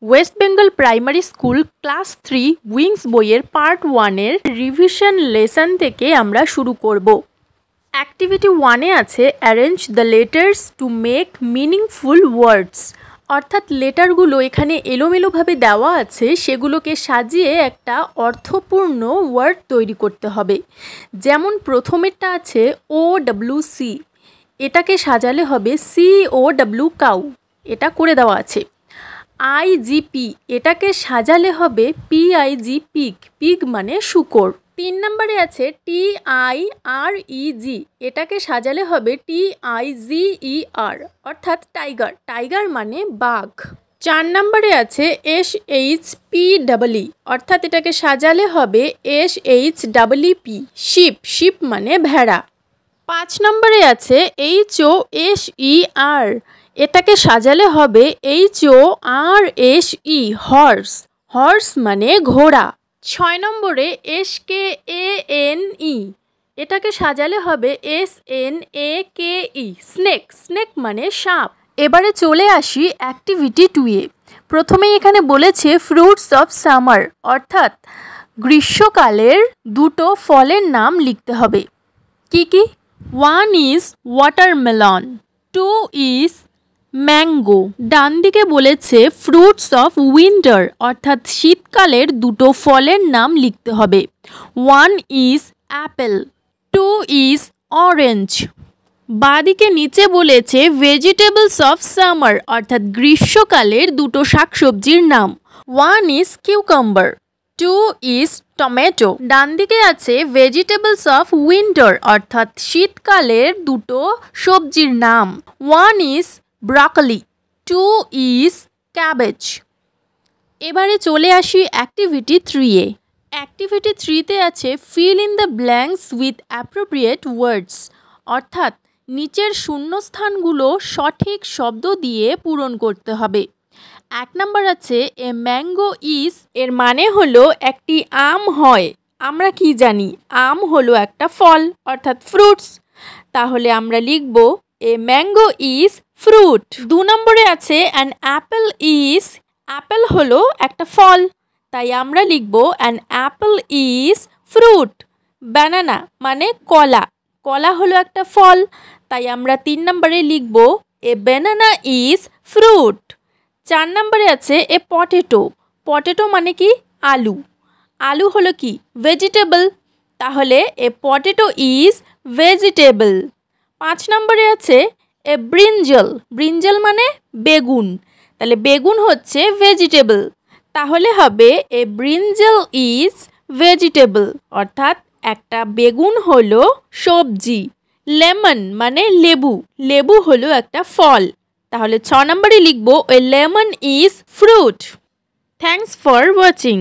West Bengal primary school class 3 wings বইয়ের part 1 এর revision lesson থেকে আমরা শুরু করব। অ্যাক্টিভিটি 1 এ আছে arrange the letters to make meaningful ওয়ার্ডস, অর্থাৎ লেটারগুলো এখানে এলোমেলোভাবে দেওয়া আছে, সেগুলোকে সাজিয়ে একটা অর্থপূর্ণ ওয়ার্ড তৈরি করতে হবে। যেমন প্রথমেরটা আছে OWC, এটাকে সাজালে হবে COW কাউ, এটা করে দেওয়া আছে। IGP, এটাকে সাজালে হবে PIG পিগ, পিগ মানে শূকর। 3 নম্বরে আছে TIREG, এটাকে সাজালে হবে TIGER অর্থাৎ টাইগার, টাইগার মানে বাঘ। 4 নম্বরে আছে SHPEE, অর্থাৎ এটাকে সাজালে হবে SHEEP, শিপ, শিপ মানে ভেড়া। 5 নম্বরে আছে HOSER, এটাকে সাজালে হবে HORSE, হর্স, হর্স মানে ঘোড়া। 6 নম্বরে SKANE, এটাকে সাজালে হবে SNAKE, স্নেক, স্নেক মানে সাপ। এবারে চলে আসি অ্যাক্টিভিটি 2 এ। প্রথমেই এখানে বলেছে ফ্রুটস অফ সামার, অর্থাৎ গ্রীষ্মকালের দুটো ফলের নাম লিখতে হবে। কি কি? 1 ইজ ওয়াটারমেলন, 2 ইজ ম্যাঙ্গো। ডান দিকে বলেছে ফ্রুটস অফ উইন্টার, অর্থাৎ শীতকালের দুটো ফলের নাম লিখতে হবে। 1 ইজ অ্যাপেল, 2 ইজ অরেঞ্জ। বাঁদিকে নিচে বলেছে ভেজিটেবলস অফ সামার, অর্থাৎ গ্রীষ্মকালের দুটো শাকসবজির নাম। 1 ইজ কিউকাম্বার, 2 ইজ টমেটো। ডান দিকে আছে ভেজিটেবলস অফ উইন্টার, অর্থাৎ শীতকালের দুটো সবজির নাম। 1 ইজ ব্রকলি, 2 ইজ ক্যাবেজ। এবারে চলে আসি অ্যাক্টিভিটি 3 এ। অ্যাক্টিভিটি 3 তে আছে fill in the blanks with appropriate words, অর্থাৎ নিচের শূন্যস্থানগুলো সঠিক শব্দ দিয়ে পূরণ করতে হবে। 1 নম্বর আছে এ ম্যাঙ্গো ইজ, এর মানে হলো একটি আম হয়। আমরা কি জানি? আম হলো একটা ফল, অর্থাৎ ফ্রুটস। তাহলে আমরা লিখব এ ম্যাঙ্গো ইজ ফ্রুট। 2 নম্বরে আছে অ্যান অ্যাপেল ইজ, অ্যাপেল হলো একটা ফল, তাই আমরা লিখব an Apple is fruit. Banana মানে কলা, কলা হলো একটা ফল, তাই আমরা 3 নম্বরে লিখব এ ব্যানানা ইজ ফ্রুট। 4 নম্বরে আছে এ পটেটো, পটেটো মানে কি? আলু, আলু হলো কি? ভেজিটেবল, তাহলে এ পটেটো ইজ ভেজিটেবল। 5 নম্বরে আছে এ ব্রিঞ্জল, ব্রিঞ্জল মানে বেগুন, তাহলে বেগুন হচ্ছে ভেজিটেবল, তাহলে হবে এ ব্রিঞ্জল ইজ ভেজিটেবল, অর্থাৎ একটা বেগুন হলো সবজি। লেমন মানে লেবু, লেবু হলো একটা ফল, তাহলে 6 নম্বরে লিখব a lemon is fruit. Thanks for watching.